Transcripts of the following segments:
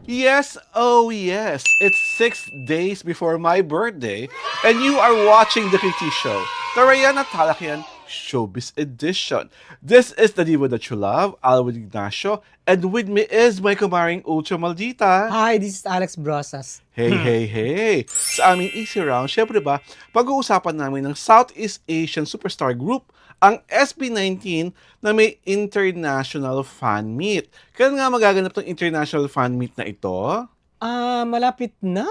Yes, oh yes, it's 6 days before my birthday, and you are watching The Kitty Show, the Ryan at Talakian Showbiz Edition. This is the Diva that you love, Alwin Ignacio, and with me is my kumaring Ultra Maldita. Hi, this is Alex Brosas. Hey, hey, hey! Sa aming Easy Round, syempre ba, pag-uusapan namin ng Southeast Asian Superstar Group, ang SB19 na may international fan meet. Kailan nga magaganap ng international fan meet na ito? Malapit na.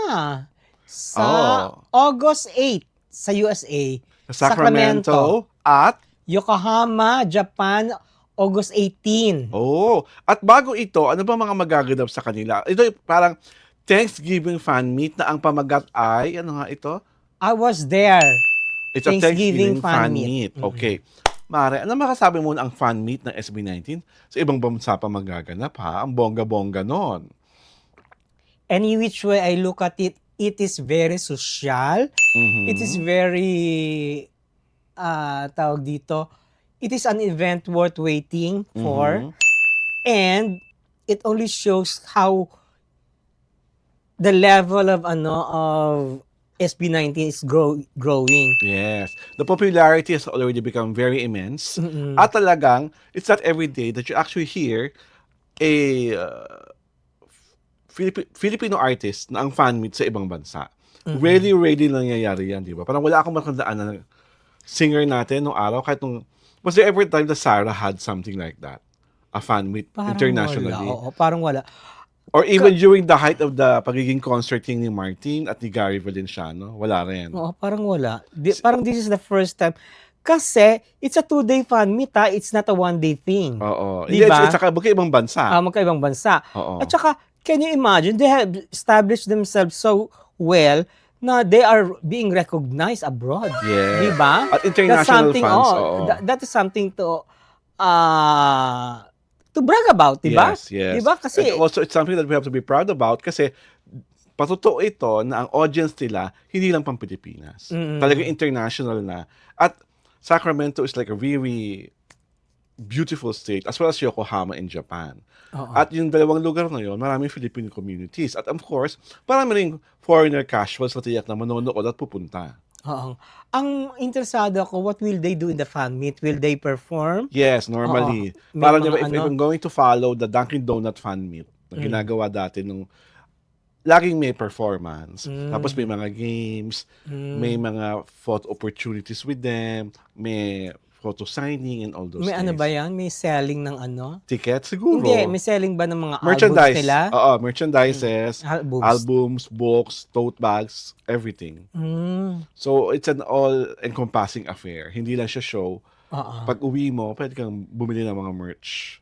Sa Oh, August 8 sa USA. sa Sacramento at Yokohama, Japan, August 18. oh, at bago ito, ano ba mga magaganap sa kanila? Ito parang Thanksgiving fan meet na ang pamagat ay ano nga ito? I was there. It's a Thanksgiving fan meet. Mm-mm. Okay. Mare, ano makasabi mo na ang fan meet ng SB19 sa ibang bansa pa magaganap ha? Ang bongga-bongga nun. Any which way I look at it, it is very social. Mhm. It is very, tawag dito, it is an event worth waiting for. Mhm. And it only shows how the level of SB19 is growing. Yes. The popularity has already become very immense. Mm-mm. At talagang, it's not every day that you actually hear a Filipino artist na ang fan meet sa ibang bansa. Really nangyayari yan, di ba? Parang wala akong matandaan na singer natin nung araw, kahit nung, was there ever time that Sarah had something like that? A fan meet Parang internationally? wala. Oo, parang wala. Or even during the height of the pagiging concerting ni Martin at ni Gary Valenciano, wala rin. Oo, parang wala. Parang this is the first time. Kasi, it's a 2-day fan meet, ha? It's not a 1-day thing. Oo. Di ba? It's saka ibang bansa. Magkaibang bansa. Oo. At saka, can you imagine, they have established themselves so well na they are being recognized abroad. Yeah. Di ba? At international fans, That is something to brag about, di ba? Yes, yes. Di ba? Kasi, And also, it's something that we have to be proud about kasi patotoo ito na ang audience nila hindi lang pang Pilipinas. Talagang international na. At Sacramento is like a very beautiful state as well as Yokohama in Japan. Oo. At yung dalawang lugar na yun, maraming Philippine communities. At of course, marami ring foreigner casuals na tiyak na manonood at pupunta. oo. Ang interesado ako, what will they do in the fan meet? Will they perform? Yes, normally. Oo. May Parang mga diba, if I'm going to follow the Dunkin' Donut fan meet na ginagawa dati nung laging may performance. Tapos may mga games, may mga photo opportunities with them, may photo signing and all those May ano things. ba yan? May selling ng ano? Ticket siguro. Hindi, may selling ba ng mga Merchandise. albums nila? Oo, merchandises, Albums. albums, books, tote bags, everything. Mm. So, it's an all-encompassing affair. Hindi lang siya show. Oo. Pag uwi mo, pwede kang bumili ng mga merch.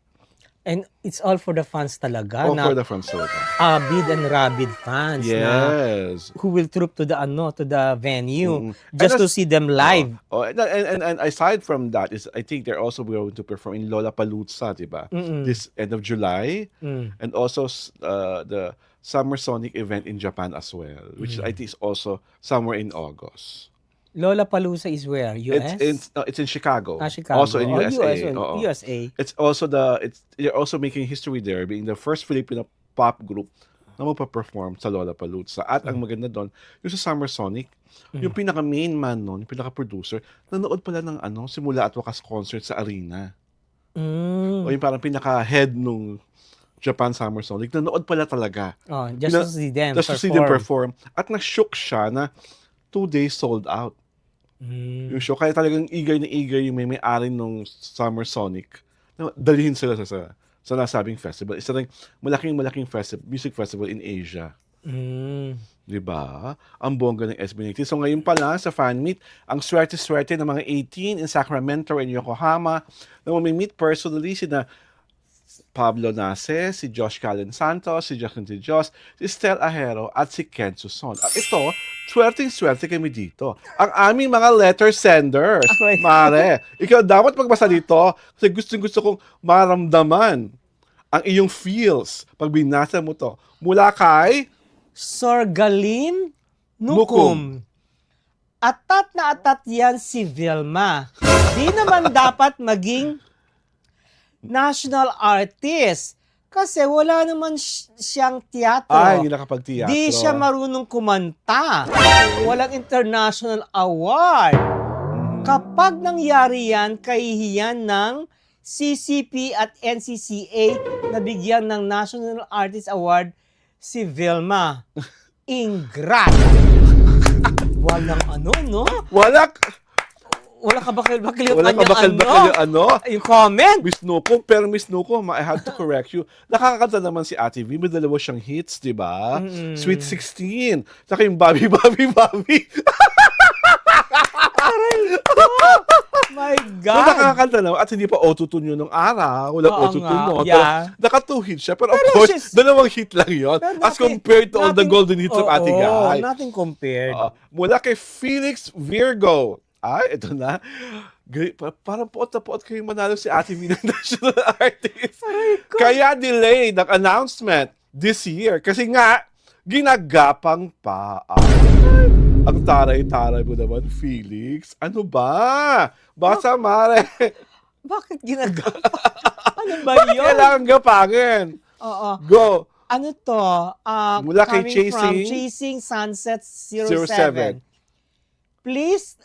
And it's all for the fans talaga All na for the front store. avid and rabid fans na Yes. who will troop to the venue Mm. just And to see them live. Oh, and aside from that is I think they're also going to perform in Lollapalooza, diba? This end of July, and also the Summer Sonic event in Japan as well, which I think is also somewhere in August. Lollapalooza is where? US? It's in Chicago. Chicago. Also in Oh, USA. US, Oo. USA. It's also they're also making history there, being the first Filipino pop group na magpa-perform sa Lollapalooza. At ang maganda doon, yung sa Summer Sonic, yung pinaka-main man nun, yung pinaka-producer, nanood pala ng simula at wakas concert sa arena. Mm. O yung parang pinaka-head nung Japan Summer Sonic, nanood pala talaga. Oh, just to see them Just to see them perform. At na-shook siya na 2 days sold out. Mm. Yung show, kaya talagang eager na eager yung may-ari nung Summer Sonic na dalhin sila sa nasabing festival. Isa rin malaking music festival in Asia. Mm. Diba? Ang bongga ng SB19. So ngayon pala sa fan meet, ang swerte-swerte ng mga 18 in Sacramento and Yokohama na mamimit personally sina Pablo Nace, si Josh Callen Santos, si Jacqueline de Dios, si Stel Ajero at si Ken Suson. At ito, swerteng-swerte kami dito. Ang aming mga letter senders. Okay. Mare, ikaw dapat magbasa dito kasi gusto kong maramdaman ang iyong feels pag binasa mo to. Mula kay Sorgalin Nukum. Nukum. Atat na atat yan si Vilma. Di naman dapat maging national artist. Kasi wala naman siyang teatro. Hindi nakapag-teatro. Di siya marunong kumanta. Walang international award. Mhm. Kapag nangyari yan, kahihiyan ng CCP at NCCA na bigyan ng National Artist Award si Vilma. Ingrat. Walang ano, no? Wala Wala ka bakil-bakil yung ka bakal-bakal yung ano? Yung comment. Miss Nuko, pero Miss Nuko, I have to correct you. Nakakakanta naman si Ate V. May dalawa siyang hits, di ba? Mm-mm. Sweet 16. Saka yung Bobby, Bobby, Bobby. My So, God. nakakakanta naman. At hindi pa auto-tune yun nung araw. Walang Oo auto-tune, nga, no? yeah. Pero naka-two hits siya. Pero of Pero course, she's- dalawang hit lang yun. Pero As nothing- compared to all the nothing- golden hits of Ate Guy. nothing compared. Mula kay Felix Virgo. Ay, ito na. Parang poot na poot kayong manalo si Ate V ng National Artist. Kaya delayed ang announcement this year. Kasi nga, ginagapang pa. Ang taray-taray mo naman, Felix. Ano ba? Basa, mare. Bakit ginagawa? Ano ba Bakit yun? kailangan gapangin? Oo. Go. Ano to? Mula kay Coming from Chasing- Chasing Sunset 07. 07. Please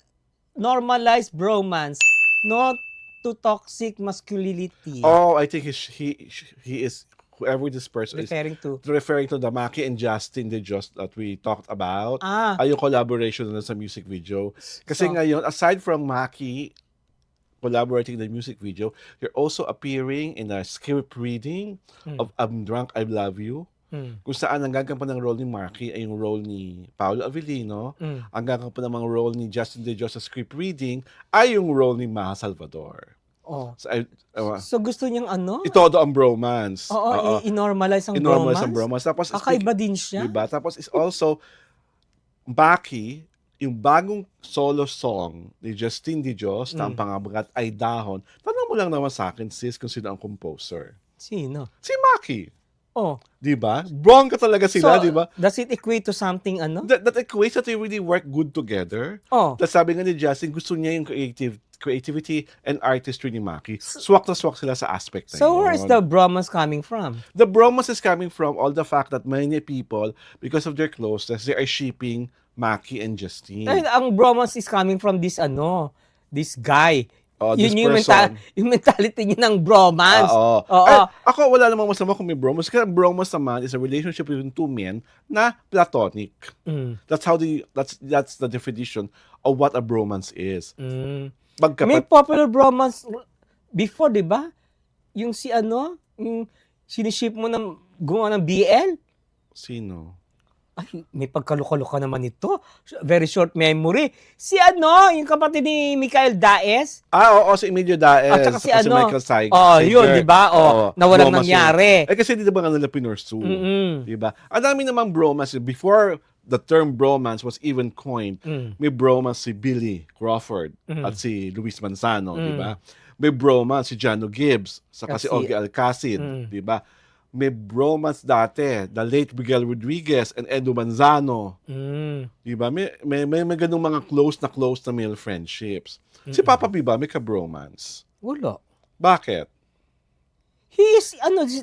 normalize bromance, not to toxic masculinity. Oh, I think he is, whoever this person is, Referring to the Maki and Justin De Jos that we talked about. Ah, Ay, yung collaboration na sa music video. Kasi So- ngayon, aside from Maki collaborating in the music video, you're also appearing in a script reading of I'm Drunk, I Love You. Kung saan ang gagampan ng role ni Maki ay yung role ni Paolo Avellino. Ang gagampan ng mga role ni Justin De Jos sa script reading ay yung role ni Maha Salvador. oh. So, So gusto niyang ano? itodo ang bromance. Oo, i-normalize ang I-normalize bromance. ang bromance. Tapos, Kakaiba din siya. diba? Tapos is also, Maki, yung bagong solo song ni Justin De Jos na ang pangabagat ay Dahon. Tanong mo lang naman sa akin, sis, kung sino ang composer. Sino? Si Maki. Oh. Di ba? Bongga talaga sila, di ba? Does it equate to something ano? That equates that they really work good together. Oh. Tapos sabi nga ni Justin, gusto niya yung creativity and artistry ni Maki. Swak na swak sila sa aspect na So yun. where is the bromance coming from? The bromance is coming from all the fact that many people, because of their closeness, they are shipping Maki and Justine. Dahil ang bromance is coming from this guy. This Yun person. yung mentality niya ng bromance. Oo. Oo. Ay, ako, wala namang masama kung may bromance. Kasi ang bromance naman is a relationship between two men na platonic. That's the definition of what a bromance is. May popular bromance before, di ba? Yung yung siniship mo ng gumawa ng BL. Sino? Ay, may pagkaluka-luka naman ito. Very short memory. Yung kapatid ni Mikael Daes. Oo, si Emilio Daes. At saka si Michael Saiger. yun, di ba? Na walang nangyari. Kasi di ba nga nila pinursu? Di ba? Ang dami namang bromance. Before the term bromance was even coined, may bromance si Billy Crawford at si Luis Manzano, di ba? May bromance si Jano Gibbs, saka si Ogie Alcacid, di ba? May bromance dati, the late Miguel Rodriguez and Edo Manzano. Di ba? May ganung mga close na male friendships. Si Papa B ba may ka-bromance? Wala. Bakit? He is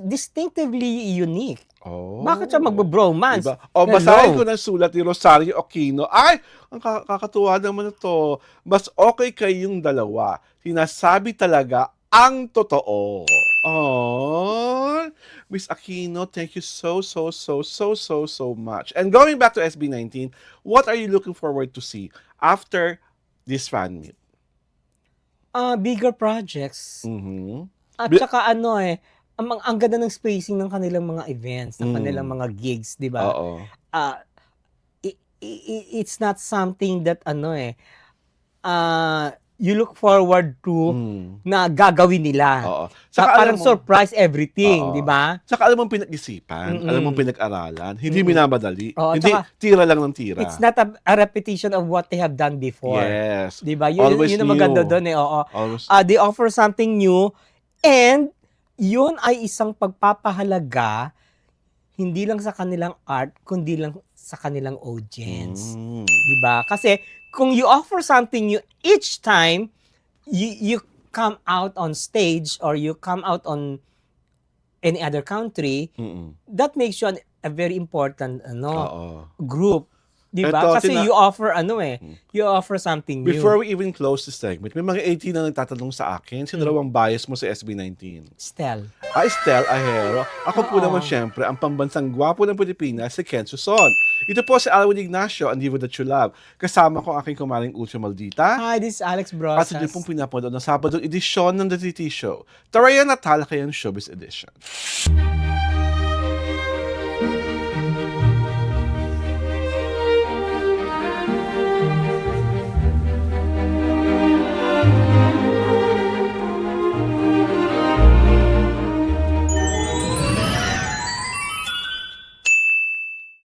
distinctively unique. Oh. Bakit siya magbo-bromance? Diba? Basahin ko ng sulat ni Rosario Aquino. Ay, ang kakatuwa naman ito. Mas okay kayong dalawa. Sinasabi talaga ang totoo. Oh, Miss Aquino, thank you so much. And going back to SB19, what are you looking forward to see after this fan meet? Bigger projects. Mhm. At saka ang ganda ng spacing ng kanilang mga events, ng kanilang mga gigs, di ba? Oo. It's not something that you look forward to na gagawin nila. Oo. Parang surprise everything, di ba? Saka alam mong pinag-isipan, alam mong pinag-aralan, hindi minamadali, Oo, hindi tsaka, tira lang ng tira. It's not a repetition of what they have done before. Yes. Di ba? Always Yun ang maganda new. doon Oo. Always. They offer something new and yun ay isang pagpapahalaga hindi lang sa kanilang art, kundi lang sa kanilang audience. Di ba? Kasi kung you offer something new each time, you come out on stage or you come out on any other country, Mm. that makes you a very important Oo. group. Di ba? Eto, Kasi you offer you offer something new. Before we even close this segment, may mga 18 na nagtatanong sa akin, sino raw ang bias mo sa SB19? Stel. Estel Ahero. Ako po Oo. naman syempre, ang pambansang gwapo ng Pilipinas, si Ken Suson. Ito po si Alwin Ignacio, ang diva that you love. Kasama ko ang aking kumaring Ultra Maldita. Hi, this is Alex At Brosas. ito pong pinapanood ng Sabado edisyon ng The TT Show. Tarayan at Talakayan Showbiz Edition.